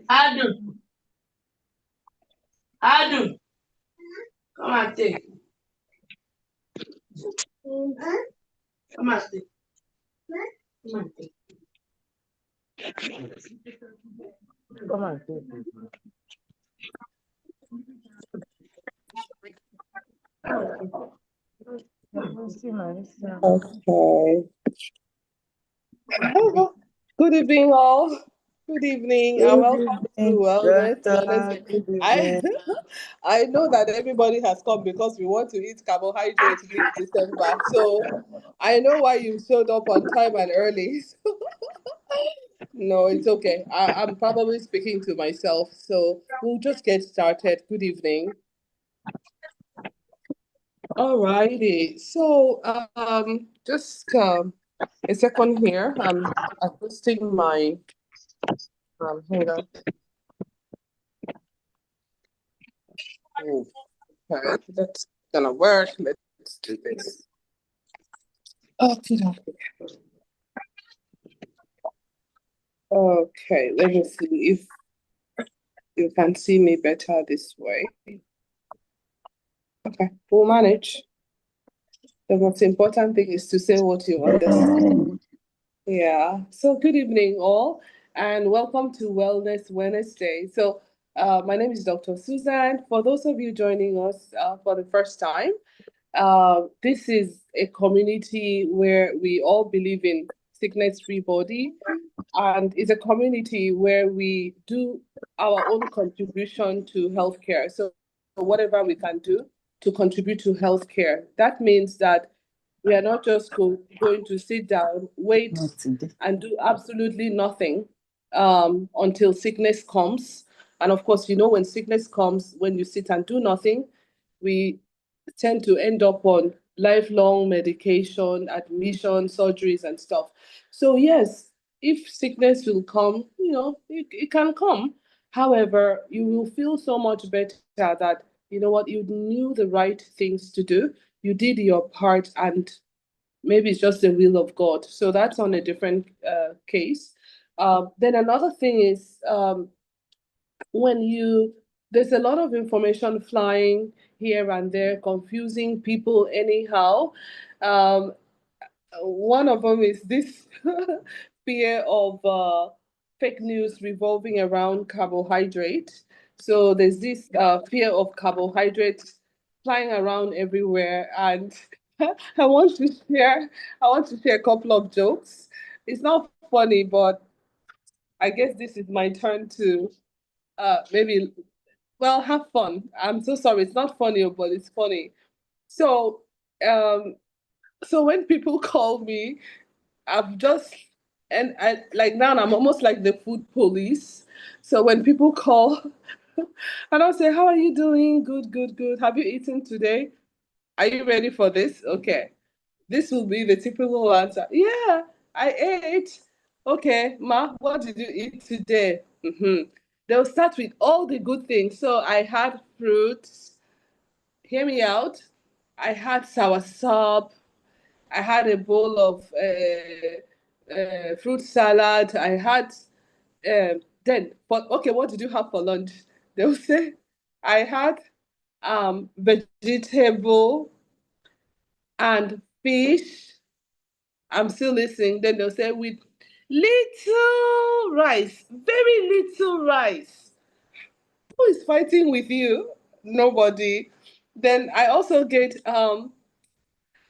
Adu, Adu, come and take. Come and take. Come and take. Come on, take Okay. Good evening, all. Good evening, and welcome to Wellness. I I know that everybody has come because we want to eat carbohydrates this December. So I know why you showed up on time and early. No, it's okay. I'm probably speaking to myself. So we'll just get started. Good evening. All righty. So just a second here. I'm adjusting my hang on. Okay, that's gonna work. Let's do this. Okay. Okay, let me see if you can see me better this way. Okay, we'll manage. The most important thing is to say what you understand. Yeah. So good evening, all, and welcome to Wellness Wednesday. So my name is Dr. Susan. For those of you joining us for the first time, this is a community where we all believe in sickness-free body, and it's a community where we do our own contribution to healthcare. So whatever we can do to contribute to healthcare, that means that we are not just going to sit down, wait, and do absolutely nothing until sickness comes. And of course, when sickness comes, when you sit and do nothing, we tend to end up on lifelong medication, admission, surgeries, and stuff. So, yes, if sickness will come, it can come. However, you will feel so much better that, you know what, you knew the right things to do, you did your part, and maybe it's just the will of God. So that's on a different case. Then another thing is when there's a lot of information flying here and there, confusing people anyhow. Um, one of them is this fear of fake news revolving around carbohydrate. So there's this fear of carbohydrates flying around everywhere, and I want to share. I want to share a couple of jokes. It's not funny, but I guess this is my turn to maybe have fun. I'm so sorry. It's not funny, but it's funny. So um so when people call me, I've just and I like now I'm almost like the food police. So when people call and I'll say, "How are you doing? Good, good, good. Have you eaten today? Are you ready for this?" Okay. This will be the typical answer. Yeah, I ate. Okay, Ma, what did you eat today? They'll start with all the good things. So I had fruits. Hear me out. I had soursop. I had a bowl of fruit salad. I had then, but okay, what did you have for lunch? They'll say, I had vegetable and fish. I'm still listening. Then they'll say with little rice, very little rice. Who is fighting with you? Nobody. Then I also get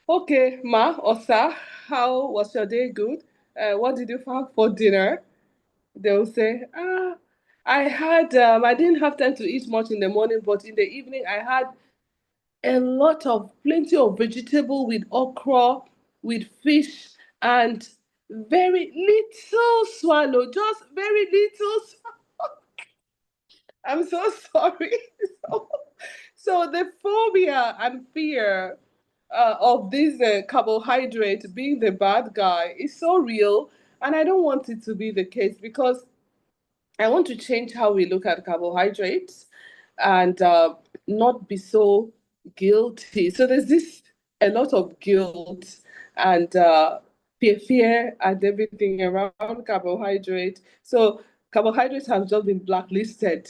okay, ma or sir, how was your day? Good. What did you have for dinner? They'll say, I didn't have time to eat much in the morning, but in the evening I had plenty of vegetable with okra, with fish, and very little swallow, just very little. I'm so sorry. So, so the phobia and fear of this carbohydrate being the bad guy is so real, and I don't want it to be the case because I want to change how we look at carbohydrates and not be so guilty. So there's this a lot of guilt and fear and everything around carbohydrate. So carbohydrates have just been blacklisted.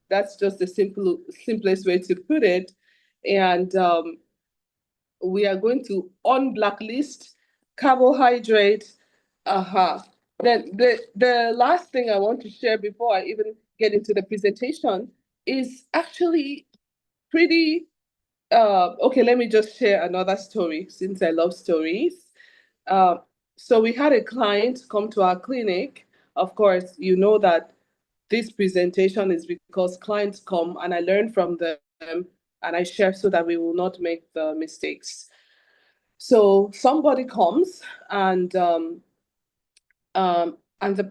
That's just the simplest way to put it. And we are going to unblacklist carbohydrate. Uh-huh. Then the last thing I want to share before I even get into the presentation is actually pretty okay, let me just share another story since I love stories. Uh, so we had a client come to our clinic. Of course, you know that this presentation is because clients come and I learn from them and I share so that we will not make the mistakes. So somebody comes and the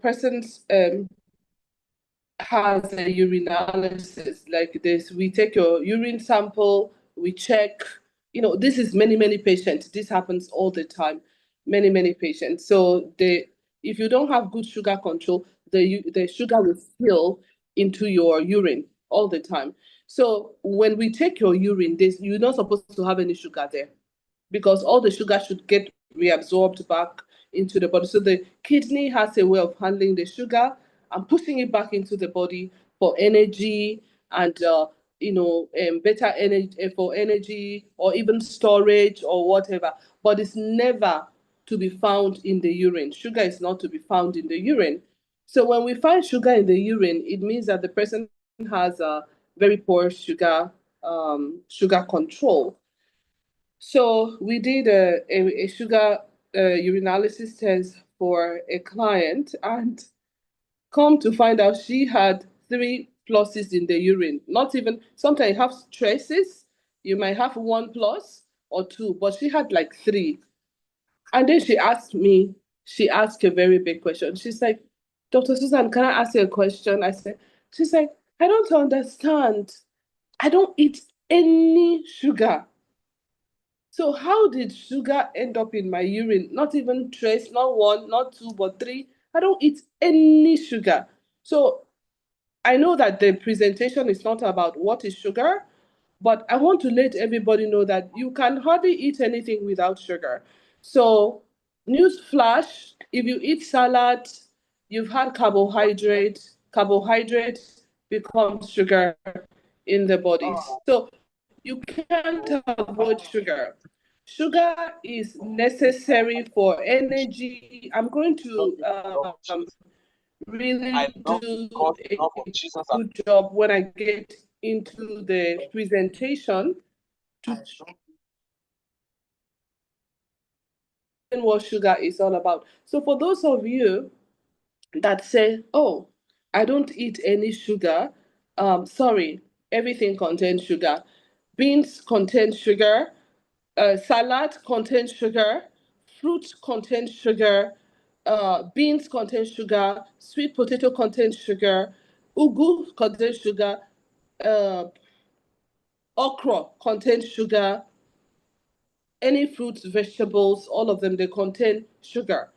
person's has a urinalysis like this. We take your urine sample, we check. You know, this is many patients. This happens all the time. Many patients. So they, if you don't have good sugar control, the sugar will spill into your urine all the time. So when we take your urine, this you're not supposed to have any sugar there because all the sugar should get reabsorbed back into the body. So the kidney has a way of handling the sugar and pushing it back into the body for energy and better energy for energy or even storage or whatever. But it's never to be found in the urine. Sugar is not to be found in the urine. So when we find sugar in the urine, it means that the person has a very poor sugar control. So we did a sugar urinalysis test for a client, and come to find out she had three pluses in the urine. Not even sometimes you have traces, you might have one plus or two, but she had like three. And then she asked a very big question. She's like, Dr. Susan, can I ask you a question? I said, she's like, I don't understand. I don't eat any sugar. So how did sugar end up in my urine? Not even trace, not one, not two, but three. I don't eat any sugar. So I know that the presentation is not about what is sugar, but I want to let everybody know that you can hardly eat anything without sugar. So, news flash, if you eat salad, you've had carbohydrate, carbohydrate becomes sugar in the body. So, you can't avoid sugar. Sugar is necessary for energy. I'm going to really do a good job when I get into the presentation to what sugar is all about. So for those of you that say, oh, I don't eat any sugar, sorry, everything contains sugar. Beans contain sugar, salad contains sugar, fruit contains sugar, beans contain sugar, sweet potato contains sugar, ugu contains sugar, uh, okra contains sugar, any fruits, vegetables, all of them, they contain sugar.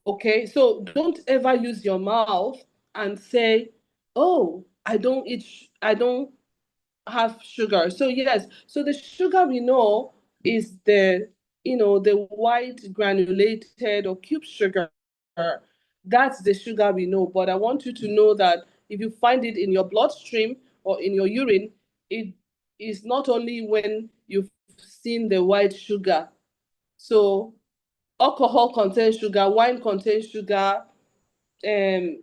Okay, so don't ever use your mouth and say, oh, I don't have sugar. So yes, so the sugar we know is the white granulated or cube sugar. That's the sugar we know. But I want you to know that if you find it in your bloodstream or in your urine, it is not only when you've seen the white sugar. So alcohol contains sugar, wine contains sugar, um,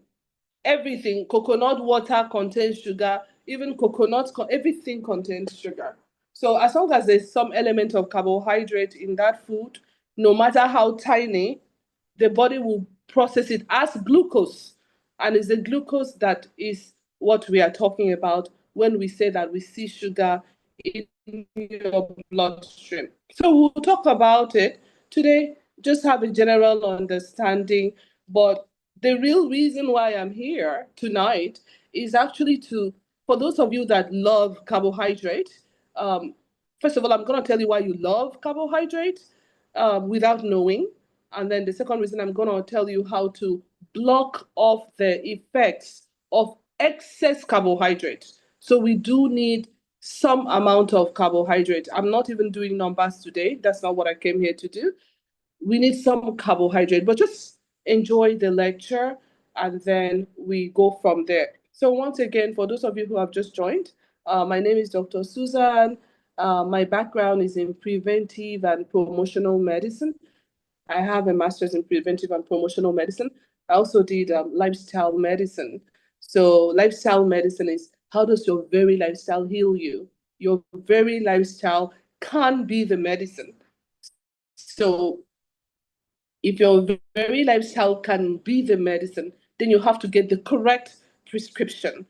everything. Coconut water contains sugar, even everything contains sugar. So as long as there's some element of carbohydrate in that food, no matter how tiny, the body will process it as glucose. And it's the glucose that is what we are talking about when we say that we see sugar in your bloodstream. So we'll talk about it today, just have a general understanding. But the real reason why I'm here tonight is actually for those of you that love carbohydrate, um, first of all, I'm going to tell you why you love carbohydrate without knowing. And then the second reason, I'm going to tell you how to block off the effects of excess carbohydrates. So we do need some amount of carbohydrate. I'm not even doing numbers today. That's not what I came here to do. We need some carbohydrate, but just enjoy the lecture and then we go from there. So once again, for those of you who have just joined, my name is Dr. Susan. My background is in preventive and promotional medicine. I have a master's in preventive and promotional medicine. I also did lifestyle medicine. So lifestyle medicine is how does your very lifestyle heal you? Your very lifestyle can be the medicine. So if your very lifestyle can be the medicine, then you have to get the correct prescription.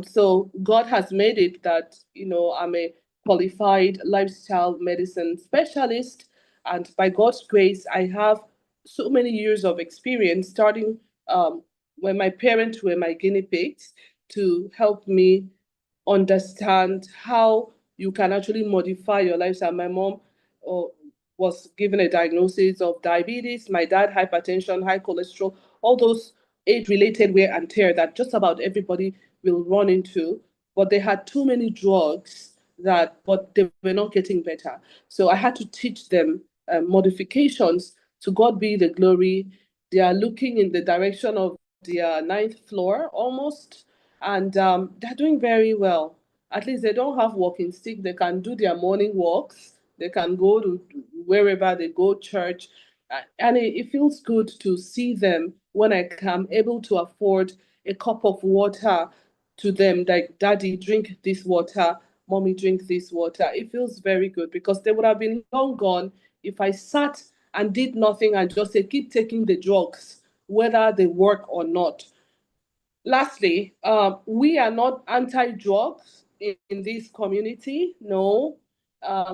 So God has made it that I'm a qualified lifestyle medicine specialist, and by God's grace, I have so many years of experience, starting when my parents were my guinea pigs to help me understand how you can actually modify your lifestyle. My mom uh, was given a diagnosis of diabetes, my dad, hypertension, high cholesterol, all those age-related wear and tear that just about everybody will run into. But they had too many drugs but they were not getting better. So I had to teach them modifications. To God be the glory. They are looking in the direction of their ninth floor almost, and they're doing very well. At least they don't have walking stick. They can do their morning walks. They can go to wherever they go, church, and it feels good to see them when I am able to afford a cup of water to them, like, Daddy, drink this water, Mommy, drink this water. It feels very good because they would have been long gone if I sat and did nothing and just say, keep taking the drugs, whether they work or not. Lastly, we are not anti-drugs in this community. No,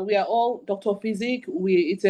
we are all Dr. Physic. It's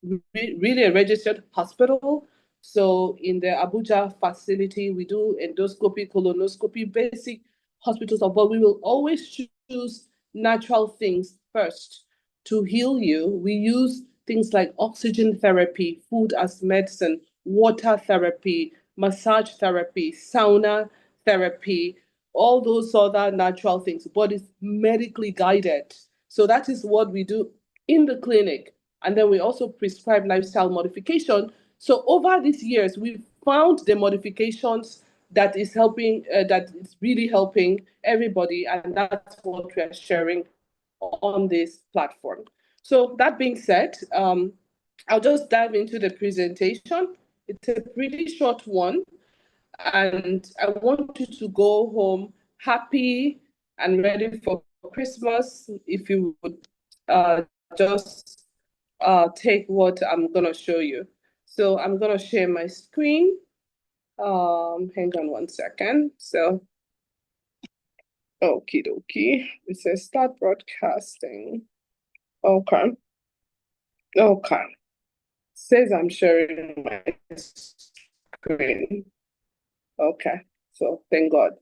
really a registered hospital. So in the Abuja facility, we do endoscopy, colonoscopy, basic hospitals, but we will always choose natural things first to heal you. We use things like oxygen therapy, food as medicine, water therapy, massage therapy, sauna therapy, all those other natural things, but it's medically guided. So that is what we do in the clinic. And then we also prescribe lifestyle modification. So over these years, we've found the modifications that is that is really helping everybody. And that's what we are sharing on this platform. So that being said, I'll just dive into the presentation. It's a pretty short one. and I want you to go home happy and ready for Christmas. If you would just take what I'm gonna show you. So I'm gonna share my screen. Hang on one second. So, okie dokie. It says start broadcasting. Okay. Okay. Says I'm sharing my screen. Okay. So thank God.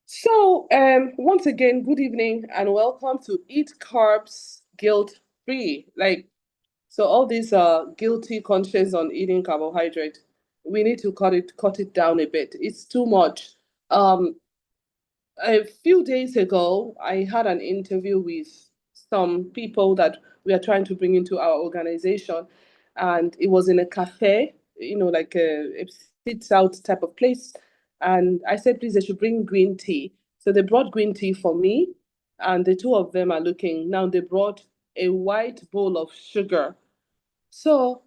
So, once again, good evening and welcome to Eat Carbs Guilt-Free. So all these guilty conscience on eating carbohydrate, we need to cut it down a bit. It's too much. Um, a few days ago, I had an interview with some people that we are trying to bring into our organization, and it was in a cafe, like a sits out type of place. And I said, please, they should bring green tea. So they brought green tea for me, and the two of them are looking. Now they brought a white bowl of sugar. So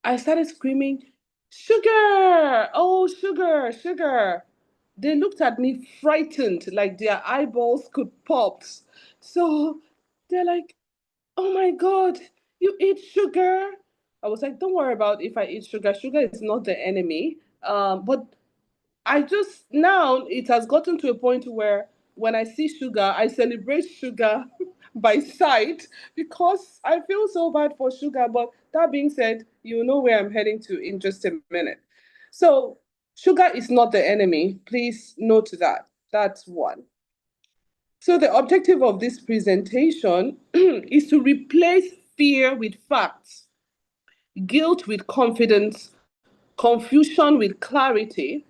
I started screaming, sugar! Oh, sugar, sugar. They looked at me frightened, like their eyeballs could pop. So they're like, oh my God, you eat sugar? I was like, don't worry about if I eat sugar. Sugar is not the enemy. But I just now it has gotten to a point where when I see sugar, I celebrate sugar by sight because I feel so bad for sugar. But that being said, you know where I'm heading to in just a minute. So, sugar is not the enemy. Please note that. That's one. So, the objective of this presentation is to replace fear with facts, guilt with confidence, confusion with clarity,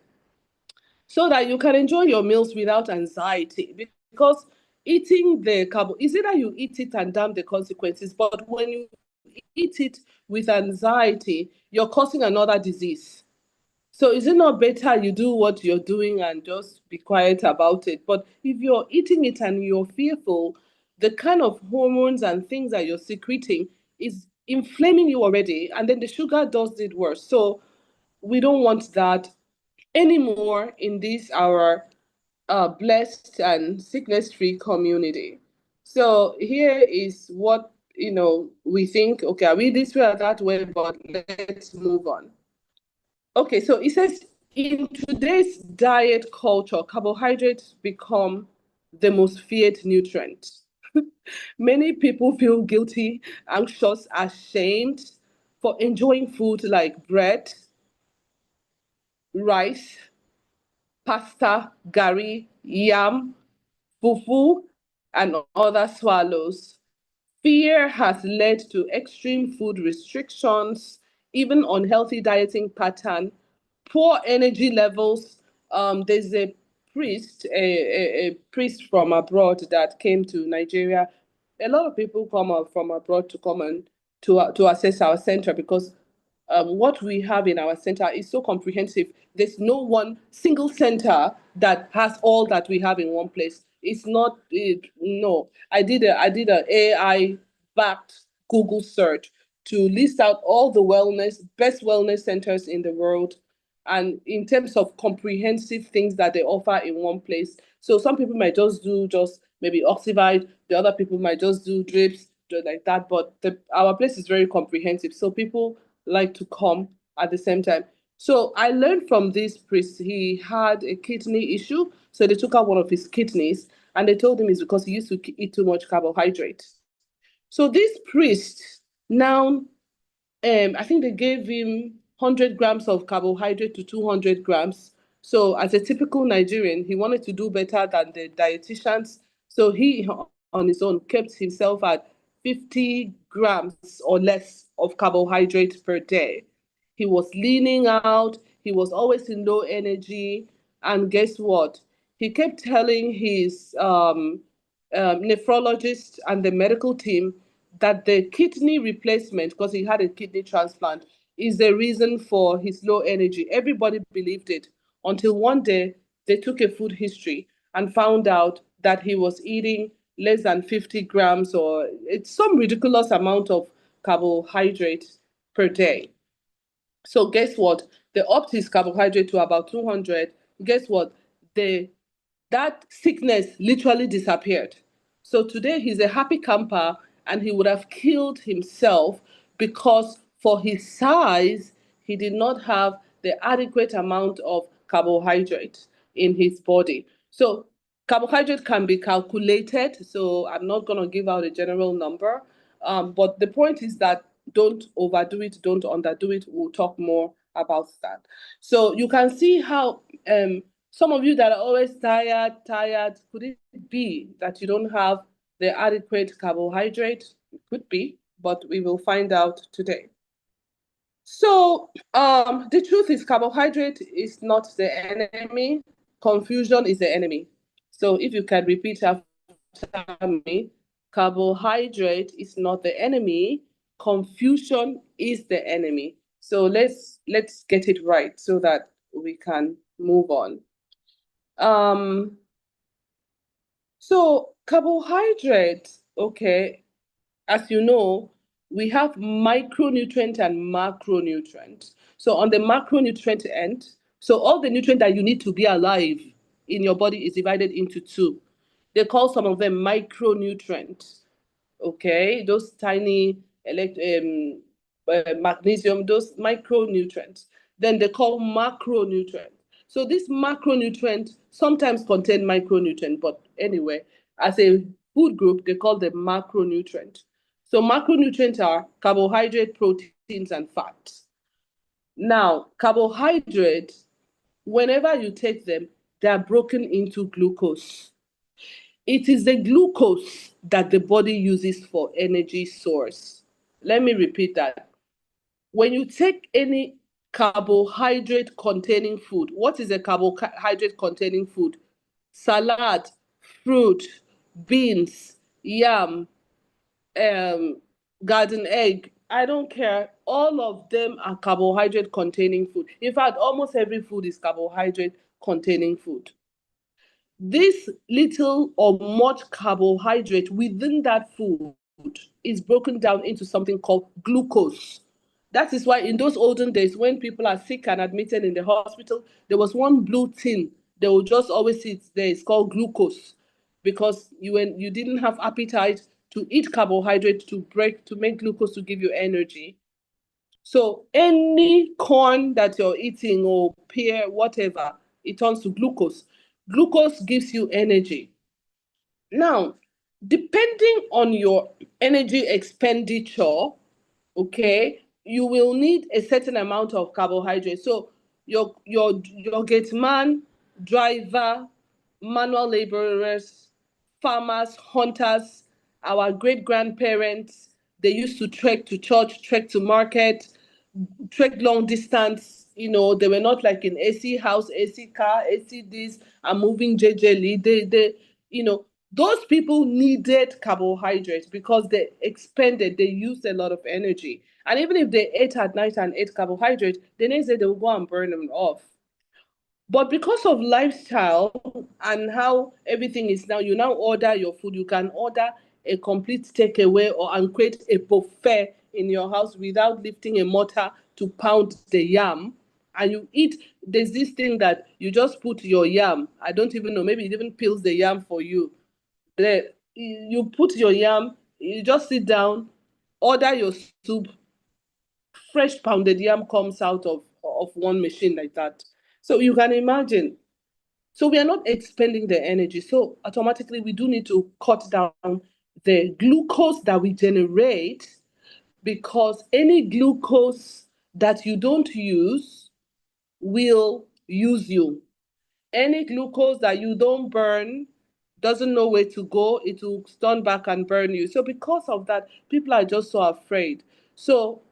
so that you can enjoy your meals without anxiety. Because eating the carbo is either you eat it and damn the consequences, but when you eat it with anxiety, you're causing another disease. So is it not better you do what you're doing and just be quiet about it? But if you're eating it and you're fearful, the kind of hormones and things that you're secreting is inflaming you already, and then the sugar does it worse. So we don't want that anymore in this our blessed and sickness-free community. So here is what we think. Okay, are we this way or that way? But let's move on. Okay, so it says in today's diet culture, carbohydrates become the most feared nutrient. Many people feel guilty, anxious, ashamed for enjoying food like bread, rice, pasta, gari, yam, fufu, and other swallows. Fear has led to extreme food restrictions, even unhealthy dieting pattern, poor energy levels. There's a a priest from abroad that came to Nigeria. A lot of people come up from abroad to come and to access our center because what we have in our center is so comprehensive. There's no one single center that has all that we have in one place. It's not no. I did a AI backed Google search to list out all the best wellness centers in the world, and in terms of comprehensive things that they offer in one place. So some people might just do just maybe Oxivide, the other people might just do drips, just like that. But our place is very comprehensive. So people like to come at the same time. So I learned from this priest, he had a kidney issue. So they took out one of his kidneys and they told him it's because he used to eat too much carbohydrate. So this priest now, I think they gave him 100 grams of carbohydrate to 200 grams. So, as a typical Nigerian, he wanted to do better than the dietitians. So, he on his own kept himself at 50 grams or less of carbohydrate per day. He was leaning out, he was always in low energy. And guess what? He kept telling his nephrologist and the medical team that the kidney replacement, because he had a kidney transplant, is the reason for his low energy. Everybody believed it until one day they took a food history and found out that he was eating less than 50 grams or it's some ridiculous amount of carbohydrate per day. So guess what? they upped his carbohydrate to about 200. Guess what? That sickness literally disappeared. So today he's a happy camper, and he would have killed himself because for his size, he did not have the adequate amount of carbohydrate in his body. So carbohydrate can be calculated. So I'm not going to give out a general number. But the point is that don't overdo it, don't underdo it. We'll talk more about that. So you can see how some of you that are always tired, could it be that you don't have the adequate carbohydrate? It could be, but we will find out today. So the truth is carbohydrate is not the enemy. Confusion is the enemy. So if you can repeat after me, carbohydrate is not the enemy. Confusion is the enemy. So let's get it right so that we can move on. So carbohydrates, okay, as you know, we have micronutrient and macronutrient. So on the macronutrient end, so all the nutrient that you need to be alive in your body is divided into two. They call some of them micronutrients. Okay, those tiny magnesium, those micronutrients. Then they call macronutrients. So these macronutrients sometimes contain micronutrient, but anyway, as a food group, they call them macronutrient. So macronutrients are carbohydrate, proteins, and fats. Now, carbohydrates, whenever you take them, they are broken into glucose. It is the glucose that the body uses for energy source. Let me repeat that. When you take any carbohydrate containing food, what is a carbohydrate containing food? Salad, fruit, beans, yam, garden egg. I don't care. All of them are carbohydrate containing food. In fact, almost every food is carbohydrate containing food. This little or much carbohydrate within that food is broken down into something called glucose. That is why in those olden days, when people are sick and admitted in the hospital, there was one blue tin. They will just always sit there. It's called glucose, because you didn't have appetite to eat carbohydrate to make glucose to give you energy. So any corn that you're eating or pear, whatever, it turns to glucose. Glucose gives you energy. Now, depending on your energy expenditure, okay, you will need a certain amount of carbohydrate. So your gate man, driver, manual laborers, farmers, hunters, our great grandparents, they used to trek to church, trek to market, trek long distance. They were not like in AC house, AC car, AC this, and moving jejely. Those people needed carbohydrates because they used a lot of energy. And even if they ate at night and ate carbohydrates, the next day they will go and burn them off. But because of lifestyle and how everything is now, you now order your food. You can order a complete takeaway and create a buffet in your house without lifting a mortar to pound the yam. And you eat, there's this thing that you just put your yam. I don't even know, maybe it even peels the yam for you. There, you put your yam, you just sit down, order your soup, fresh pounded yam comes out of one machine like that. So you can imagine. So we are not expending the energy. So automatically we do need to cut down the glucose that we generate, because any glucose that you don't use will use you. Any glucose that you don't burn doesn't know where to go. It will turn back and burn you. So because of that, people are just so afraid. So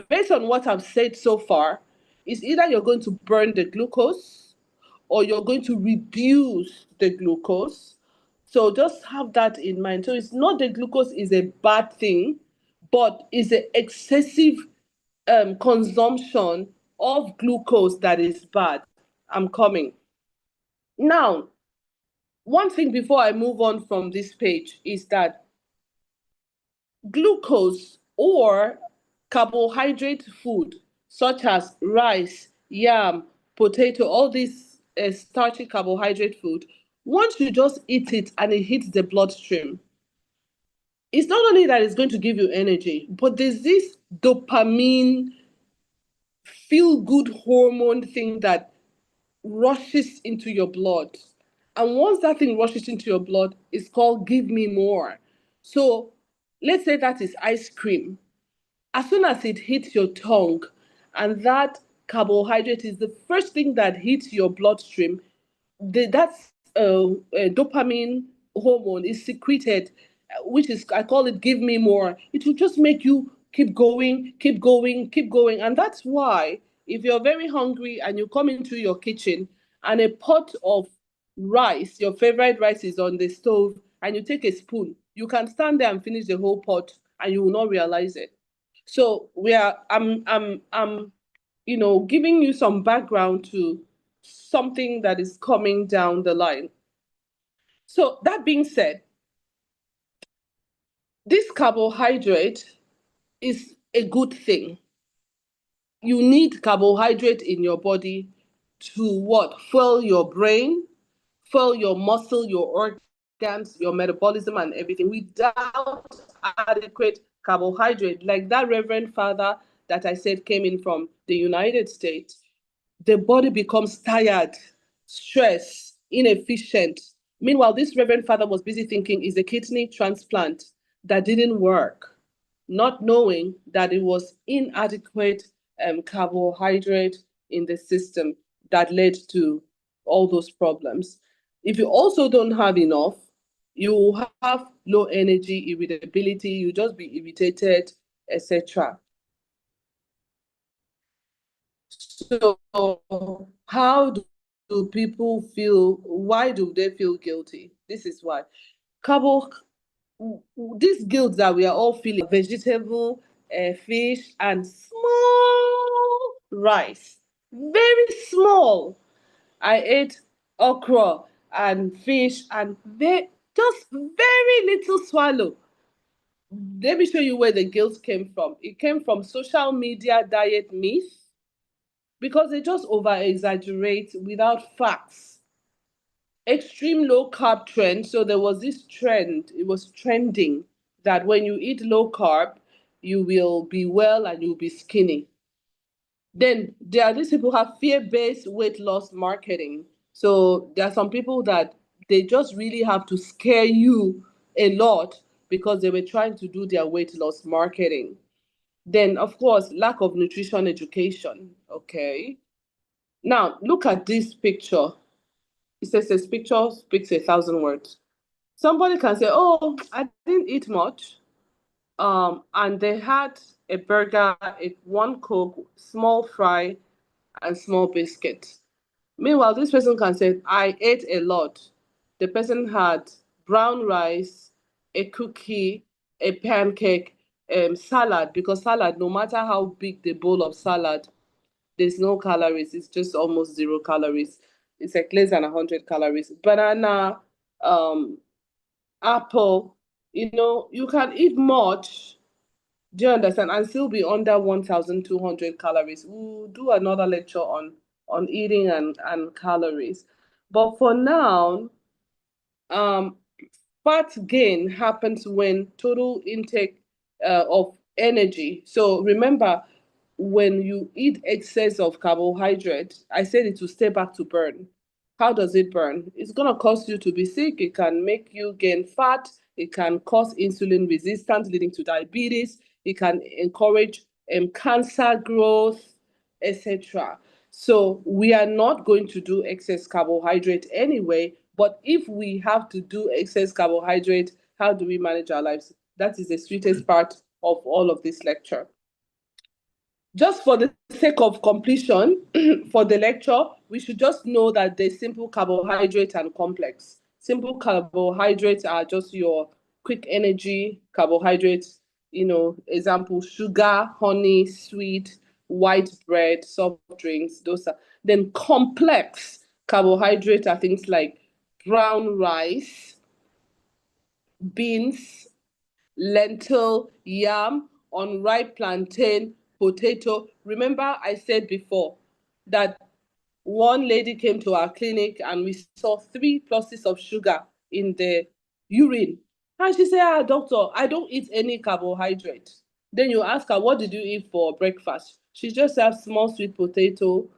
based on what I've said so far, it's either you're going to burn the glucose or you're going to reduce the glucose. So just have that in mind. So it's not the glucose is a bad thing, but it's the excessive consumption of glucose that is bad. I'm coming. Now, one thing before I move on from this page is that glucose or carbohydrate food, such as rice, yam, potato, all these starchy carbohydrate food, once you just eat it and it hits the bloodstream, it's not only that it's going to give you energy, but there's this dopamine feel good hormone thing that rushes into your blood. And once that thing rushes into your blood, it's called give me more. So let's say that is ice cream. As soon as it hits your tongue, and that carbohydrate is the first thing that hits your bloodstream, that's dopamine hormone is secreted, which is, I call it give me more. It will just make you keep going, keep going, keep going. And that's why if you're very hungry and you come into your kitchen and a pot of rice, your favorite rice is on the stove, and you take a spoon, you can stand there and finish the whole pot and you will not realize it. So we are I'm giving you some background to something that is coming down the line. So that being said, this carbohydrate is a good thing. You need carbohydrate in your body to what? Fuel your brain, fuel your muscle, your organs, your metabolism, and everything. Without adequate carbohydrate, like that Reverend Father that I said came in from the United States, the body becomes tired, stressed, inefficient. Meanwhile, this Reverend Father was busy thinking is a kidney transplant that didn't work, not knowing that it was inadequate carbohydrate in the system that led to all those problems. If you also don't have enough, you have low energy, irritability, you just be irritated, etc. So, how do people feel? Why do they feel guilty? This is why. Carbo, this guilt that we are all feeling, vegetable, fish, and small rice. Very small. I ate okra and fish and just very little swallow. Let me show you where the guilt came from. It came from social media diet myth because they just over exaggerate without facts. Extreme low carb trend. So there was this trend, it was trending that when you eat low carb, you will be well and you'll be skinny. Then there are these people who have fear-based weight loss marketing. So there are some people that they just really have to scare you a lot because they were trying to do their weight loss marketing. Then, of course, lack of nutrition education. Okay. Now, look at this picture. It says this picture speaks 1,000 words. Somebody can say, "Oh, I didn't eat much," and they had a burger, one Coke, small fry, and small biscuit. Meanwhile, this person can say, "I ate a lot." The person had brown rice, a cookie, a pancake, salad, because salad, no matter how big the bowl of salad, there's no calories. It's just almost 0 calories. It's like less than 100 calories. Banana, um, apple, you can eat much. Do you understand? And still be under 1,200 calories. We'll do another lecture on eating and calories. But for now, um, fat gain happens when total intake of energy. So remember, when you eat excess of carbohydrate, I said it will stay back to burn. How does it burn? It's going to cause you to be sick. It can make you gain fat. It can cause insulin resistance, leading to diabetes. It can encourage cancer growth, etc. So we are not going to do excess carbohydrate anyway. But if we have to do excess carbohydrate, how do we manage our lives? That is the sweetest part of all of this lecture. Just for the sake of completion for the lecture, we should just know that there's simple carbohydrate and complex. Simple carbohydrates are just your quick energy carbohydrates, example, sugar, honey, sweet, white bread, soft drinks, those are. Then complex carbohydrates are things like brown rice, beans, lentil, yam, unripe plantain, potato. Remember, I said before, that one lady came to our clinic and we saw 3 pluses of sugar in the urine. And she said, doctor, I don't eat any carbohydrate. Then you ask her, what did you eat for breakfast? She just has small sweet potato,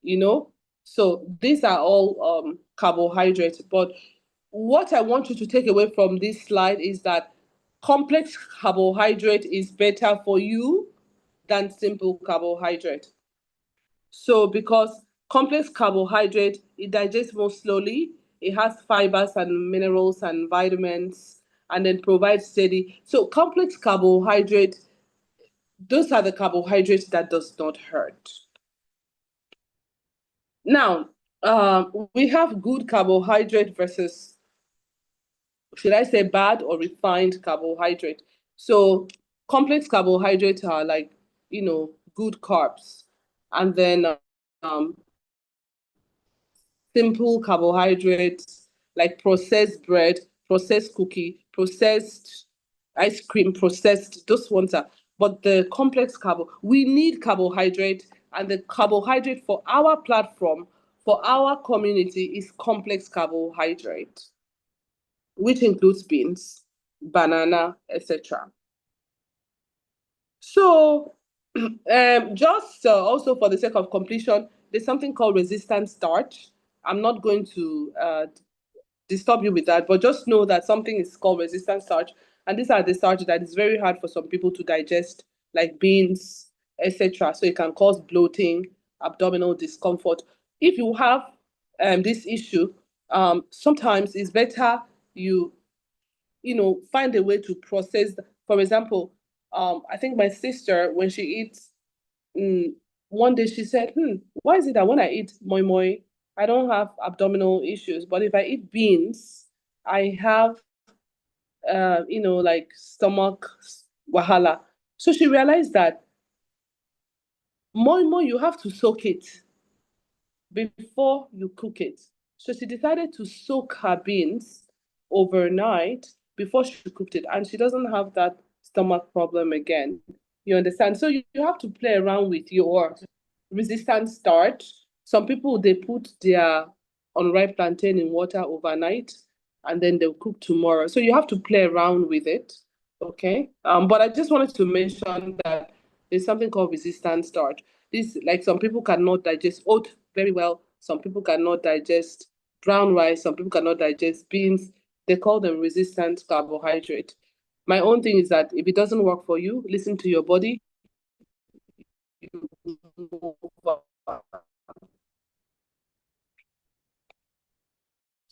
you know. So these are all carbohydrates. But what I want you to take away from this slide is that complex carbohydrate is better for you than simple carbohydrate. So because complex carbohydrate, it digests more slowly, it has fibers and minerals and vitamins, and then provides steady. So complex carbohydrate, those are the carbohydrates that does not hurt. Now, we have good carbohydrate versus, should I say, bad or refined carbohydrate. So complex carbohydrates are like, good carbs. And then simple carbohydrates like processed bread, processed cookie, processed ice cream, processed, those ones are. But the complex we need carbohydrate, and the carbohydrate for our platform, for our community, is complex carbohydrate, which includes beans, banana, etc. So, just also for the sake of completion, there's something called resistant starch. I'm not going to disturb you with that, but just know that something is called resistant starch, and these are the starch that is very hard for some people to digest, like beans, etc. So it can cause bloating, abdominal discomfort. If you have this issue, sometimes it's better you find a way to process. For example, I think my sister, when she eats, mm, one day she said, why is it that when I eat moi moi, I don't have abdominal issues, but if I eat beans, I have, like stomach wahala. So she realized that moi moi, you have to soak it before you cook it. So she decided to soak her beans overnight before she cooked it, and she doesn't have that stomach problem again. You understand? So you have to play around with your resistant starch. Some people, they put their unripe plantain in water overnight and then they'll cook tomorrow. So you have to play around with it. Okay. But I just wanted to mention that there's something called resistant starch. This, like, some people cannot digest oat very well. Some people cannot digest brown rice. Some people cannot digest beans. They call them resistant carbohydrate. My own thing is that if it doesn't work for you, listen to your body.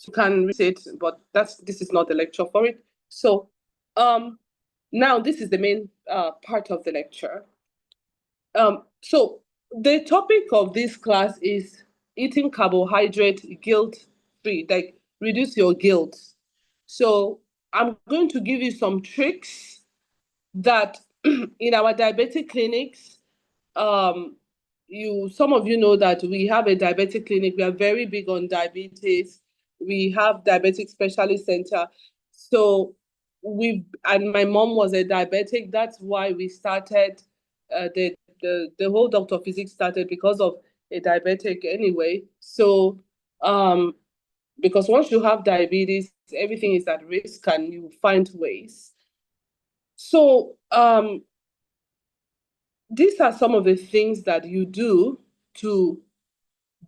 You can read it, but this is not the lecture for it. So now this is the main part of the lecture. So the topic of this class is eating carbohydrate guilt-free, like reduce your guilt. So I'm going to give you some tricks that in our diabetic clinics, um, some of you know that we have a diabetic clinic. We are very big on diabetes. We have diabetic specialist center. So and my mom was a diabetic. That's why we started the whole doctor of physics started because of a diabetic anyway. So because once you have diabetes, everything is at risk and you find ways. So these are some of the things that you do to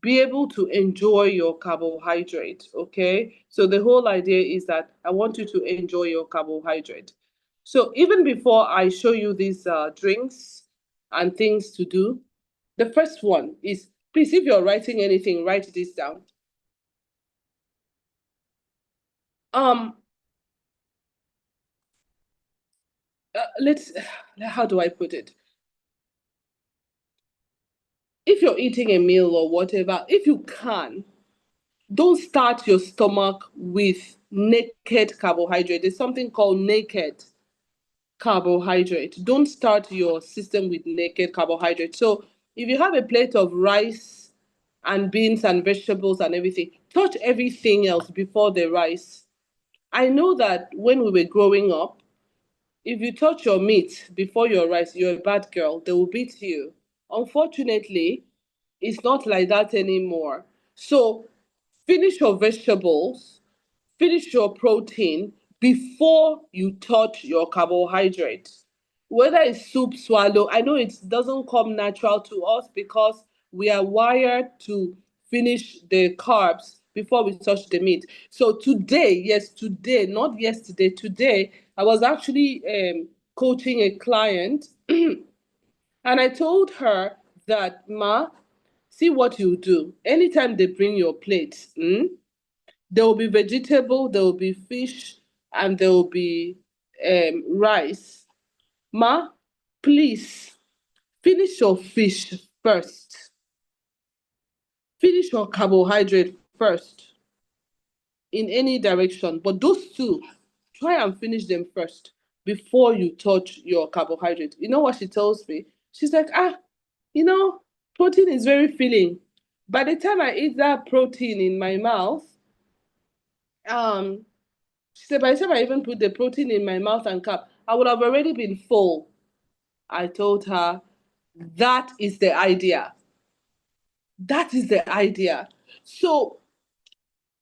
be able to enjoy your carbohydrate. Okay, so the whole idea is that I want you to enjoy your carbohydrate. So even before I show you these drinks and things to do, the first one is, please, if you're writing anything, write this down. um let's how do I put it? If you're eating a meal or whatever, if you can, don't start your stomach with naked carbohydrate. There's something called naked carbohydrate. Don't start your system with naked carbohydrate. So if you have a plate of rice and beans and vegetables and everything, touch everything else before the rice. I know that when we were growing up, if you touch your meat before your rice, you're a bad girl. They will beat you. Unfortunately, It's not like that anymore. So finish your vegetables, finish your protein before you touch your carbohydrate. Whether it's soup, swallow, I know it doesn't come natural to us because we are wired to finish the carbs before we touch the meat. So today, yes, today, not yesterday, today, I was actually coaching a client and I told her that, Ma, see what you do. Anytime they bring your plate, there will be vegetable, there will be fish, and there will be rice. Ma, please finish your fish first. Finish your carbohydrate first in any direction. But those two, try and finish them first before you touch your carbohydrate. You know what she tells me? She's like, you know, protein is very filling. By the time I eat that protein in my mouth, um, she said, by the time I even put the protein in my mouth and cup, I would have already been full. I told her, that is the idea. That is the idea. So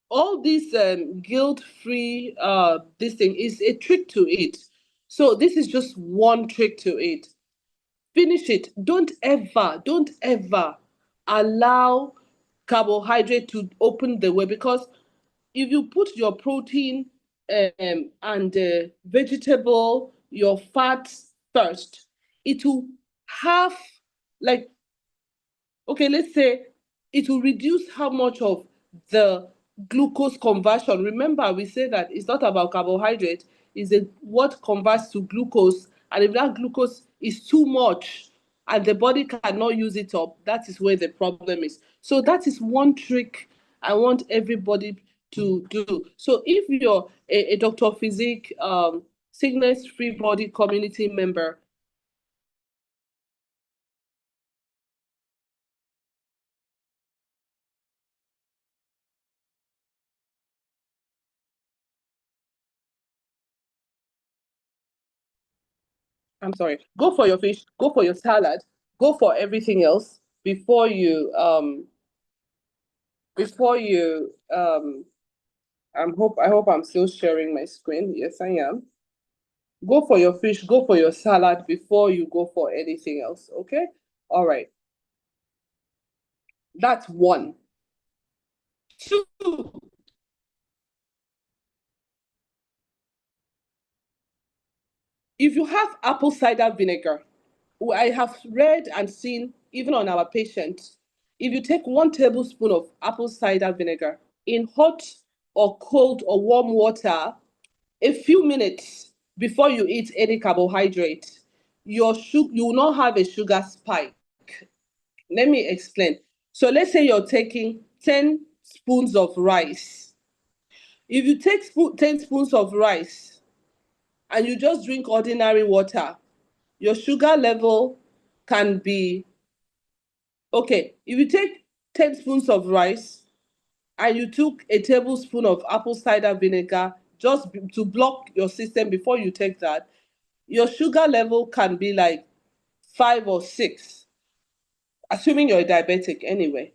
all this guilt-free this thing is a trick to it. So this is just one trick to it. Finish it. Don't ever allow carbohydrate to open the way, because if you put your protein and vegetable, your fats first, it will have, like, okay, let's say it will reduce how much of the glucose conversion. Remember, we say that it's not about carbohydrate, it's what converts to glucose. And if that glucose is too much and the body cannot use it up, that is where the problem is. So that is one trick I want everybody to do. So if you're a Dr. Physique sickness free body community member, I'm sorry, go for your fish, go for your salad, go for everything else before you I hope I'm still sharing my screen. Yes, I am. Go for your fish, go for your salad before you go for anything else. Okay? All right. That's one. Two, if you have apple cider vinegar, I have read and seen even on our patients, if you take 1 tablespoon of apple cider vinegar in hot or cold or warm water, a few minutes before you eat any carbohydrate, you will not have a sugar spike. Let me explain. So let's say you're taking 10 spoons of rice. If you take 10 spoons of rice and you just drink ordinary water, your sugar level can be okay. If you take 10 spoons of rice and you took a tablespoon of apple cider vinegar just to block your system before you take that, your sugar level can be like 5 or 6, assuming you're a diabetic anyway.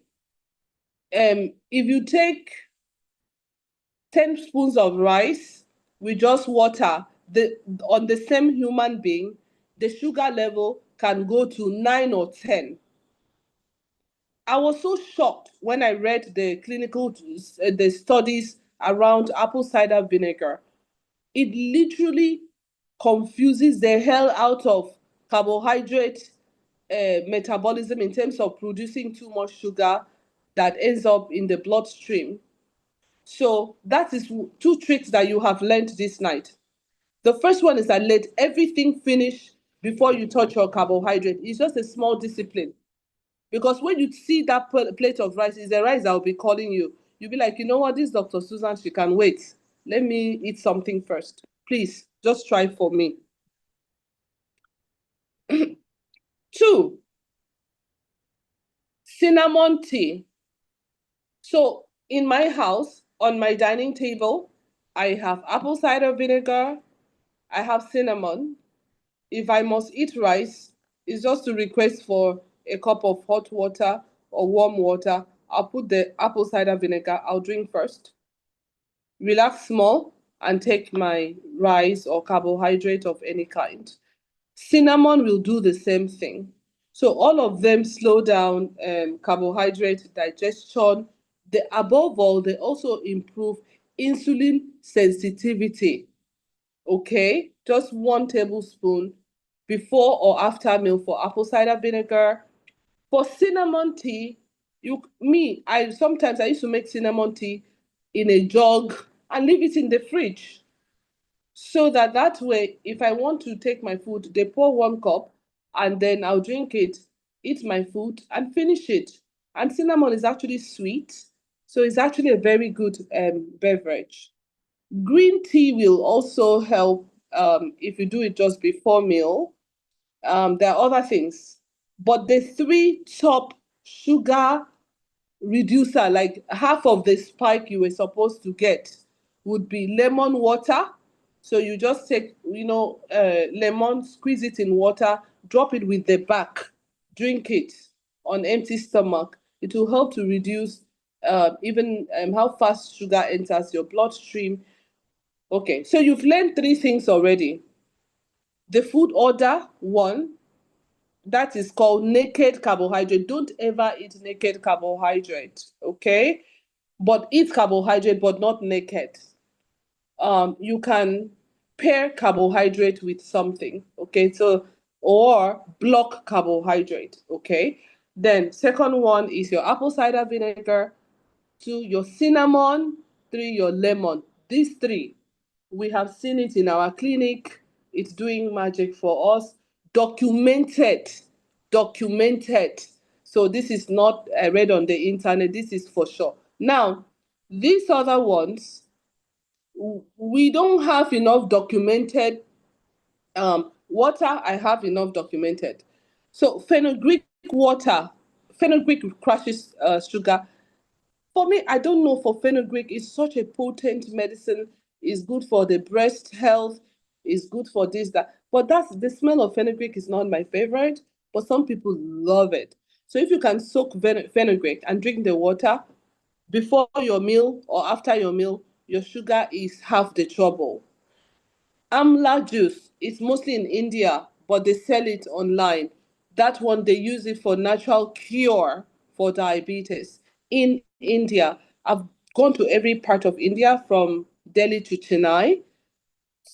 If you take 10 spoons of rice with just water, on the same human being, the sugar level can go to 9 or 10. I was so shocked when I read the studies around apple cider vinegar. It literally confuses the hell out of carbohydrate metabolism in terms of producing too much sugar that ends up in the bloodstream. So that is two tricks that you have learned this night. The first one is that let everything finish before you touch your carbohydrate. It's just a small discipline. Because when you see that plate of rice, it's the rice that will be calling you. You'll be like, you know what, this Dr. Susan, she can wait. Let me eat something first. Please, just try for me. Two, cinnamon tea. So in my house, on my dining table, I have apple cider vinegar, I have cinnamon. If I must eat rice, it's just to request for a cup of hot water or warm water. I'll put the apple cider vinegar. I'll drink first, relax small, and take my rice or carbohydrate of any kind. Cinnamon will do the same thing. So all of them slow down carbohydrate digestion. Above all, they also improve insulin sensitivity. Okay, just 1 tablespoon before or after meal for apple cider vinegar. For cinnamon tea, I sometimes I used to make cinnamon tea in a jug and leave it in the fridge so that way if I want to take my food, they pour 1 cup and then I'll drink it, eat my food and finish it. And cinnamon is actually sweet, so it's actually a very good beverage. Green tea will also help if you do it just before meal. There are other things, but the three top sugar reducer, like half of the spike you were supposed to get, would be lemon water. So you just take, lemon, squeeze it in water, drop it with the back, drink it on empty stomach. It will help to reduce even how fast sugar enters your bloodstream. Okay, so you've learned 3 things already. The food order, one, that is called naked carbohydrate. Don't ever eat naked carbohydrate, okay? But eat carbohydrate, but not naked. You can pair carbohydrate with something, okay? So, or block carbohydrate, okay? Then, second one is your apple cider vinegar. 2, your cinnamon. 3, your lemon. These 3, we have seen it in our clinic. It's doing magic for us. Documented. Documented. So this is not read on the internet. This is for sure. Now, these other ones, we don't have enough documented. Water, I have enough documented. So fenugreek crushes sugar. For me, I don't know, for fenugreek, it's such a potent medicine. It's good for the breast health. It's good for this, that. But that's the smell of fenugreek is not my favorite, but some people love it. So if you can soak fenugreek and drink the water before your meal or after your meal, your sugar is half the trouble. Amla juice is mostly in India, but they sell it online. That one, they use it for natural cure for diabetes. In India, I've gone to every part of India from Delhi to Chennai.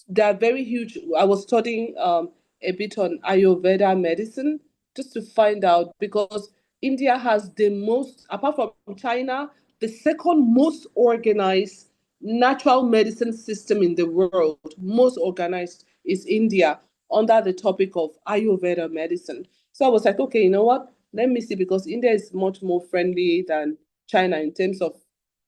They are very huge. I was studying a bit on Ayurveda medicine just to find out, because India has the most, apart from China, the second most organized natural medicine system in the world. Most organized is India, under the topic of Ayurveda medicine. So I was like, okay, you know what? Let me see, because India is much more friendly than China in terms of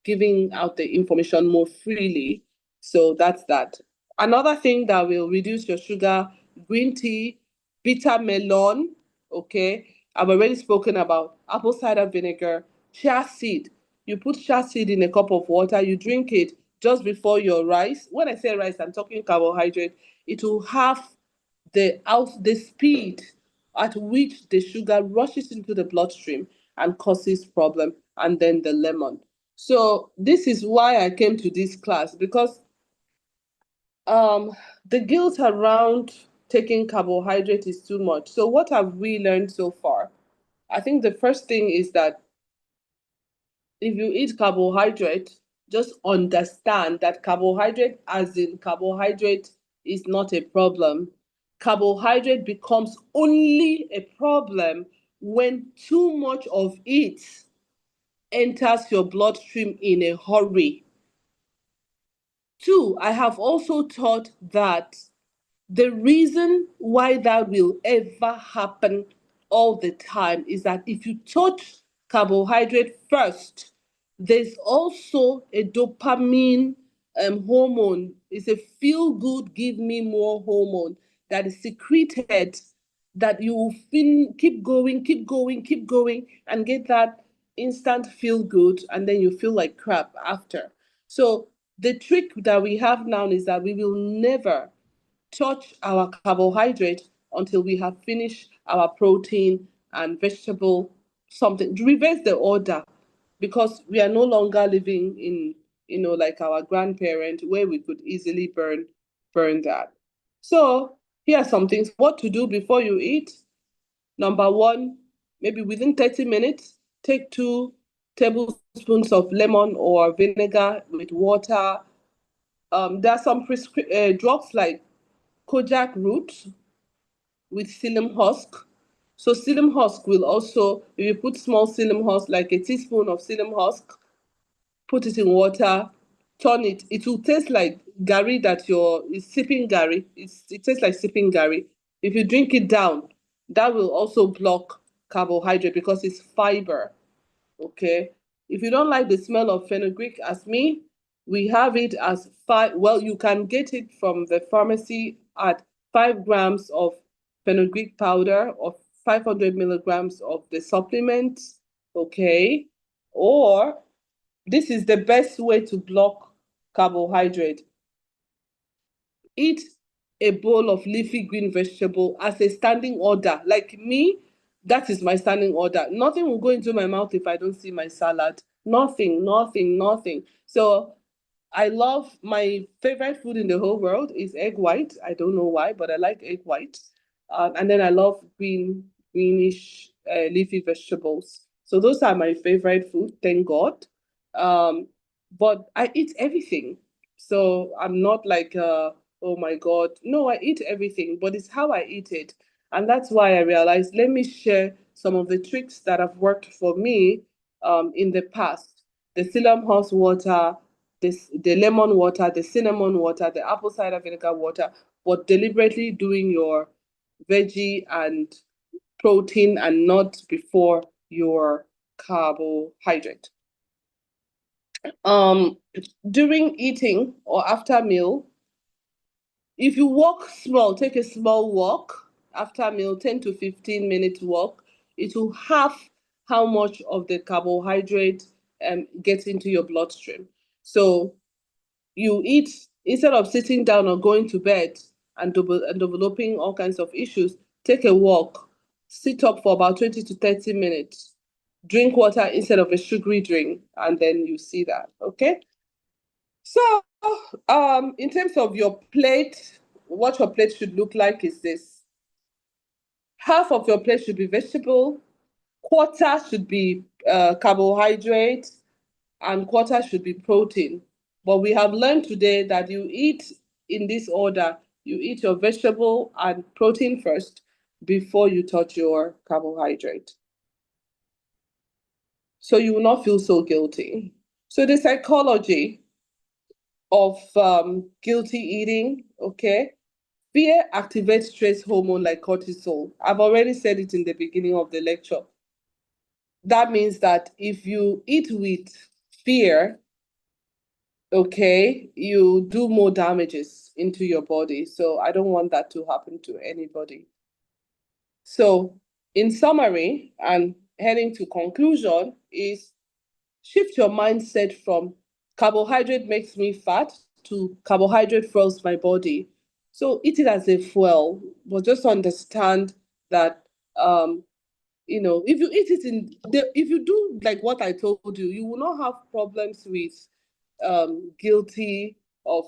giving out the information more freely. So that's that. Another thing that will reduce your sugar, green tea, bitter melon, okay? I've already spoken about apple cider vinegar, chia seed. You put chia seed in a cup of water, you drink it just before your rice. When I say rice, I'm talking carbohydrate. It will have the speed at which the sugar rushes into the bloodstream and causes problem, and then the lemon. So this is why I came to this class, because um, the guilt around taking carbohydrate is too much. So what have we learned so far? I think the first thing is that if you eat carbohydrate, just understand that carbohydrate, as in carbohydrate, is not a problem. Carbohydrate becomes only a problem when too much of it enters your bloodstream in a hurry. 2, I have also thought that the reason why that will ever happen all the time is that if you touch carbohydrate first, there's also a dopamine hormone. It's a feel good, give me more hormone that is secreted, that you will feel, keep going, keep going, keep going, and get that instant feel good, and then you feel like crap after. So the trick that we have now is that we will never touch our carbohydrate until we have finished our protein and vegetable something, reverse the order, because we are no longer living in, like our grandparent, where we could easily burn that. So here are some things what to do before you eat. Number one, maybe within 30 minutes, take 2 tablespoons of lemon or vinegar with water. There are some drugs like kojak root with psyllium husk. So psyllium husk will also, if you put small psyllium husk, like a teaspoon of psyllium husk, put it in water, turn it. It will taste like gari that is sipping gari. It tastes like sipping gari. If you drink it down, that will also block carbohydrate because it's fiber. Okay. If you don't like the smell of fenugreek as me, we have it as five. Well, you can get it from the pharmacy at 5 grams of fenugreek powder or 500 milligrams of the supplement. Okay. Or this is the best way to block carbohydrate. Eat a bowl of leafy green vegetable as a standing order. Like me, that is my standing order. Nothing will go into my mouth if I don't see my salad. Nothing, nothing, nothing. So I love, my favorite food in the whole world is egg white. I don't know why, but I like egg white. And then I love greenish leafy vegetables. So those are my favorite food, thank God. Um, but I eat everything. So I'm not like, oh my God. No, I eat everything, but it's how I eat it. And that's why I realized, let me share some of the tricks that have worked for me in the past. The psyllium husk water, the lemon water, the cinnamon water, the apple cider vinegar water, but deliberately doing your veggie and protein and not before your carbohydrate. Um, During eating or after meal, if you walk small, take a small walk after meal, 10 to 15 minutes walk, it will half how much of the carbohydrate gets into your bloodstream. So you eat, instead of sitting down or going to bed and developing all kinds of issues, take a walk, sit up for about 20 to 30 minutes, drink water instead of a sugary drink, and then you see that. Okay. So, in terms of your plate, what your plate should look like is this: half of your plate should be vegetable, quarter should be carbohydrate, and quarter should be protein. But we have learned today that you eat in this order. You eat your vegetable and protein first before you touch your carbohydrate. So you will not feel so guilty. So the psychology of guilty eating, okay? Fear activates stress hormone like cortisol. I've already said it in the beginning of the lecture. That means that if you eat with fear, okay, you do more damages into your body. So I don't want that to happen to anybody. So in summary and heading to conclusion is shift your mindset from carbohydrate makes me fat to carbohydrate fuels my body. So eat it as a fuel, but just understand that if you eat it if you do like what I told you, you will not have problems with guilty of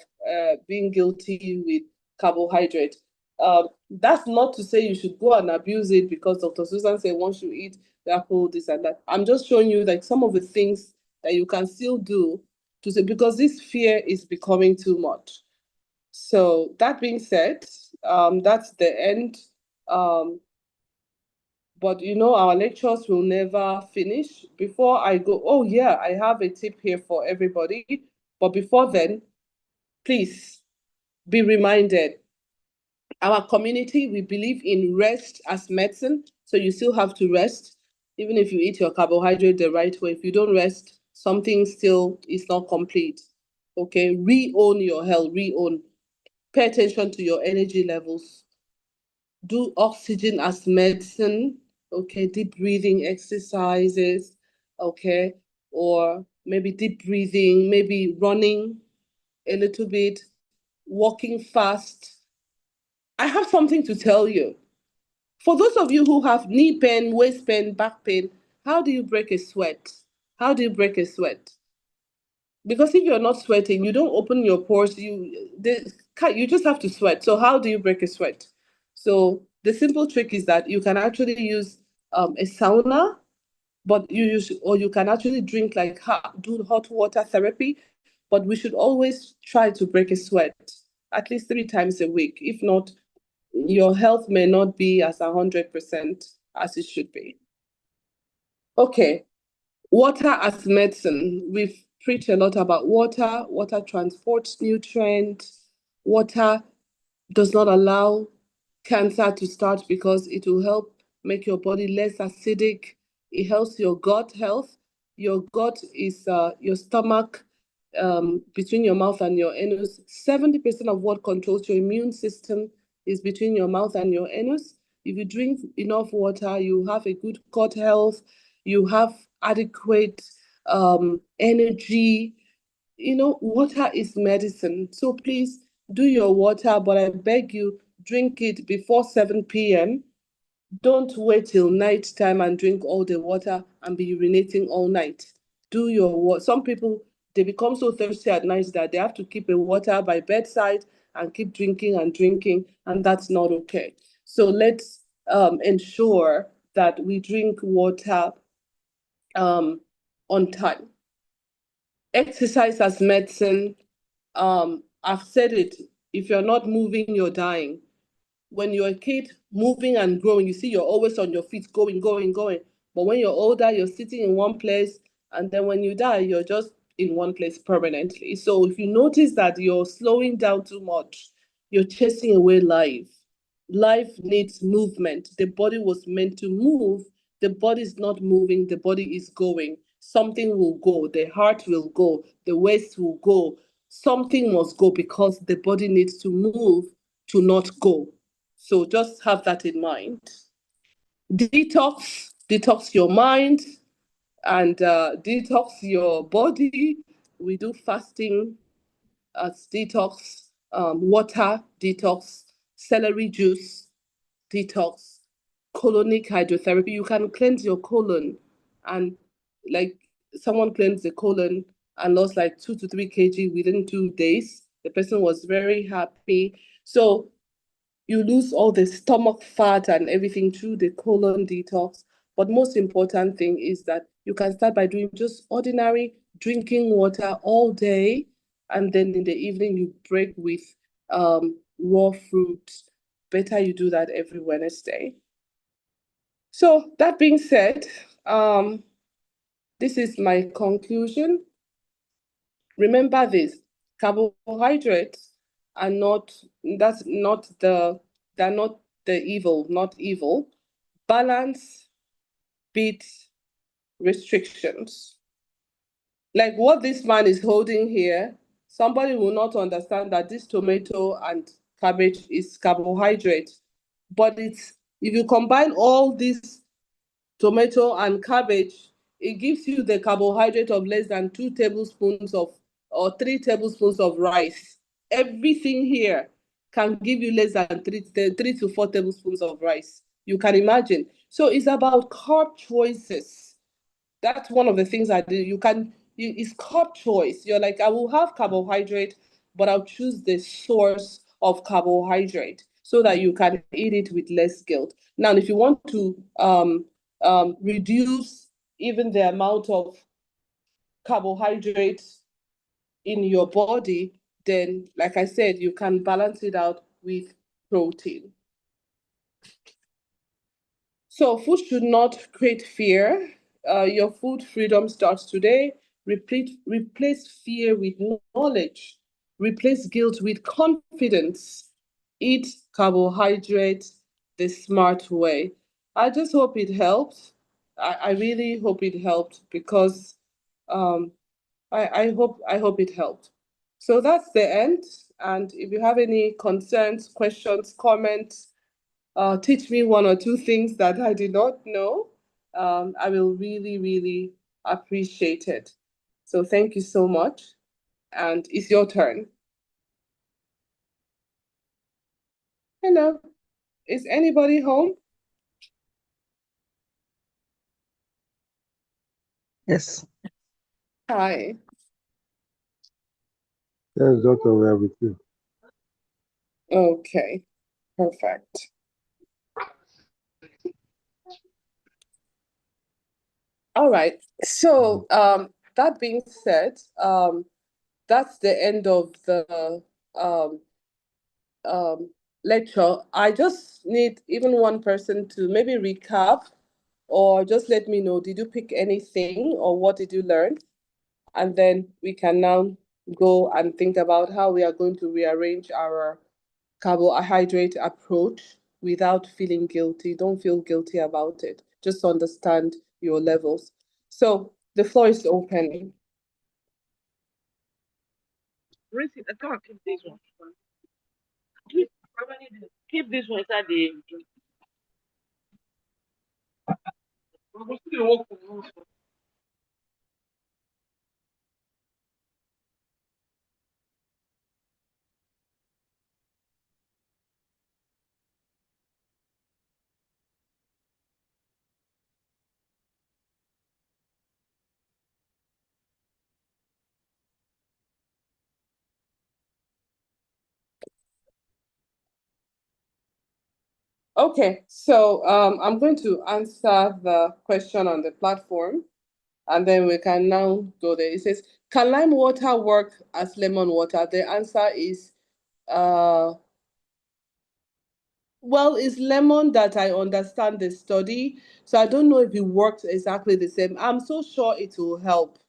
being guilty with carbohydrate. That's not to say you should go and abuse it because Dr. Susan said once you eat the apple, this and that. I'm just showing you like some of the things that you can still do to say, because this fear is becoming too much. So that being said, that's the end. But our lectures will never finish. Before I go, oh yeah, I have a tip here for everybody. But before then, please be reminded, our community, we believe in rest as medicine. So you still have to rest, even if you eat your carbohydrate the right way. If you don't rest, something still is not complete. Okay, re-own your health, re-own. Pay attention to your energy levels. Do oxygen as medicine. Okay, deep breathing exercises. Okay, or maybe deep breathing, maybe running a little bit, walking fast. I have something to tell you. For those of you who have knee pain, waist pain, back pain, How do you break a sweat? How do you break a sweat? Because if you're not sweating, you don't open your pores. You just have to sweat. So how do you break a sweat? So the simple trick is that you can actually use a sauna, but you can actually drink like do hot water therapy. But we should always try to break a sweat at least 3 times a week. If not, your health may not be as 100% as it should be. Okay, water as medicine. We've preached a lot about water. Water transports nutrients. Water does not allow cancer to start because it will help make your body less acidic. It helps your gut health. Your gut is your stomach, between your mouth and your anus. 70% of what controls your immune system is between your mouth and your anus. If you drink enough water, you have a good gut health, you have adequate energy. Water is medicine. So please do your water, but I beg you, drink it before 7 p.m. Don't wait till night time and drink all the water and be urinating all night. Do your water. Some people, they become so thirsty at night that they have to keep a water by bedside and keep drinking and drinking, and that's not okay. So let's ensure that we drink water on time. Exercise as medicine. I've said it. If you're not moving, you're dying. When you're a kid, moving and growing, you see you're always on your feet, going, going, going. But when you're older, you're sitting in one place, and then when you die, you're just in one place permanently. So if you notice that you're slowing down too much, you're chasing away life. Life needs movement. The body was meant to move. The body is not moving, the body is going. Something will go, the heart will go, the waist will go. Something must go because the body needs to move to not go. So just have that in mind. Detox your mind and detox your body. We do fasting as detox, water detox, celery juice detox, colonic hydrotherapy. You can cleanse your colon, and like someone cleansed the colon and lost like 2 to 3 kg within 2 days. The person was very happy. So you lose all the stomach fat and everything through the colon detox. But most important thing is that you can start by doing just ordinary drinking water all day, and then in the evening you break with raw fruit. Better you do that every Wednesday. So that being said, this is my conclusion. Remember this: carbohydrates are not that's not the they're not the evil, not evil. Balance beats restrictions. Like what this man is holding here, somebody will not understand that this tomato and cabbage is carbohydrate. But it's if you combine all these tomato and cabbage, it gives you the carbohydrate of less than 2 tablespoons of or 3 tablespoons of rice. Everything here can give you less than 3 to 4 tablespoons of rice. You can imagine. So it's about carb choices. That's one of the things I do. It's carb choice. You're like, I will have carbohydrate, but I'll choose the source of carbohydrate so that you can eat it with less guilt. Now, if you want to reduce even the amount of carbohydrates in your body, then, like I said, you can balance it out with protein. So food should not create fear. Your food freedom starts today. Replace fear with knowledge. Replace guilt with confidence. Eat carbohydrates the smart way. I just hope it helped. I really hope it helped because um, I hope it helped. So that's the end. And if you have any concerns, questions, comments, teach me one or two things that I did not know, I will really, really appreciate it. So thank you so much. And it's your turn. Hello. Is anybody home? Yes. Hi. Yes, Doctor, we are with you. Okay, perfect. All right. So, that being said, that's the end of the um, um, lecture. I just need even one person to maybe recap or just let me know, did you pick anything or what did you learn? And then we can now go and think about how we are going to rearrange our carbohydrate approach without feeling guilty. Don't feel guilty about it. Just understand your levels. So the floor is open. Come on, keep this one. Keep this one inside the. Okay, so I'm going to answer the question on the platform and then we can now go there. It says, can lime water work as lemon water? The answer is well, it's lemon that I understand the study. So I don't know if it works exactly the same. I'm so sure it will help,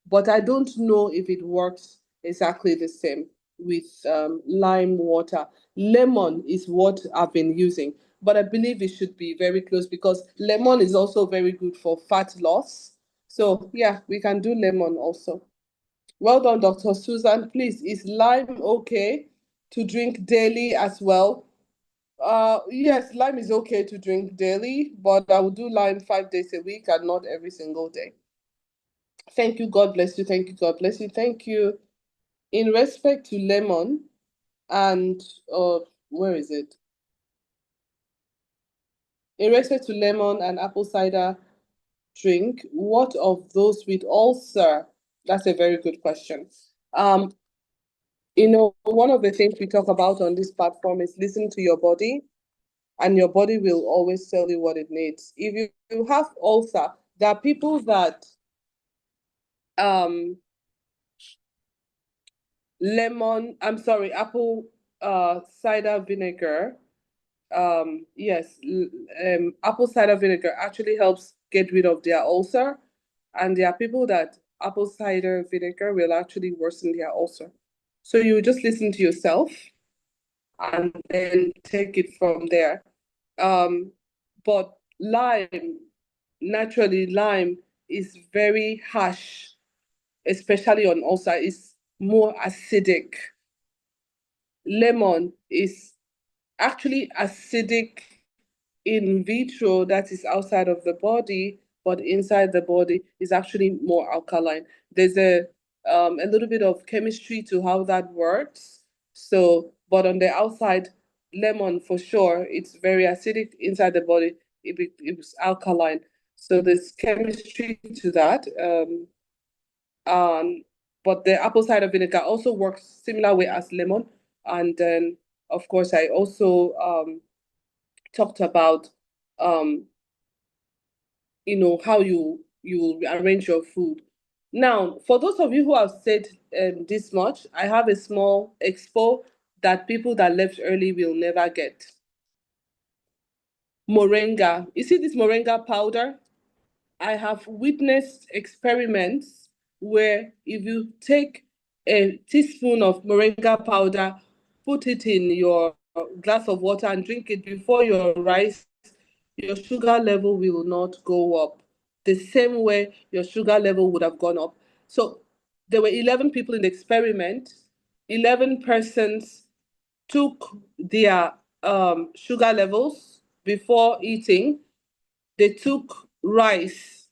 but I don't know if it works exactly the same with lime water. Lemon is what I've been using, but I believe it should be very close because lemon is also very good for fat loss. So yeah, we can do lemon also. Well done, Dr. Susan. Please, is lime okay to drink daily as well? Yes, lime is okay to drink daily, but I will do lime 5 days a week and not every single day. Thank you. God bless you. Thank you. God bless you. Thank you. In respect to lemon and where is it? In respect to lemon and apple cider drink, what of those with ulcer? That's a very good question. Um, one of the things we talk about on this platform is listen to your body, and your body will always tell you what it needs. If you have ulcer, there are people that um apple cider vinegar, apple cider vinegar actually helps get rid of their ulcer, and there are people that apple cider vinegar will actually worsen their ulcer. So you just listen to yourself and then take it from there. But lime, naturally, lime is very harsh, especially on ulcer. It's more acidic. Lemon is actually acidic in vitro, that is outside of the body, but inside the body is actually more alkaline. There's a little bit of chemistry to how that works. So, but on the outside, lemon for sure, it's very acidic. Inside the body, it's alkaline. So there's chemistry to that. Um, but the apple cider vinegar also works similar way as lemon. And then, of course, I also talked about um, how you arrange your food. Now, for those of you who have said this much, I have a small expo that people that left early will never get. Moringa. You see this moringa powder? I have witnessed experiments where if you take a teaspoon of moringa powder, put it in your glass of water and drink it before your rice, your sugar level will not go up the same way your sugar level would have gone up. So there were 11 people in the experiment. 11 persons took their sugar levels before eating. They took rice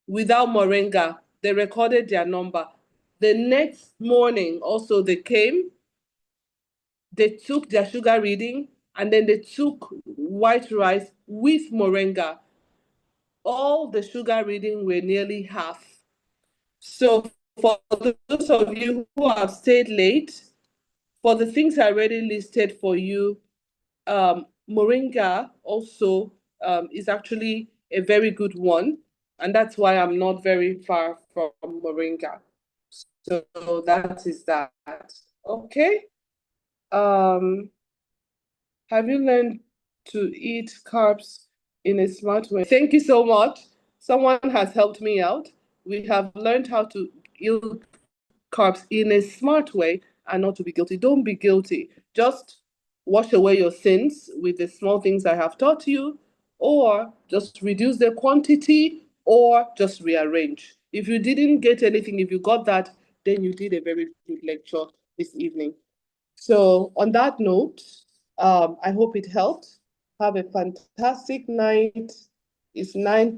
without moringa. They recorded their number. The next morning, also, they came, they took their sugar reading, and then they took white rice with moringa. all the sugar reading were nearly half. So for those of you who have stayed late, for the things I already listed for you, moringa also is actually a very good one, and that's why I'm not very far from moringa. So that is that. Okay. Um, have you learned to eat carbs in a smart way? Thank you so much. Someone has helped me out. We have learned how to eat carbs in a smart way and not to be guilty. Don't be guilty. Just wash away your sins with the small things I have taught you, or just reduce the quantity, or just rearrange. If you didn't get anything, if you got that, then you did a very good lecture this evening. So, on that note, I hope it helped. Have a fantastic night. It's 9 p.m.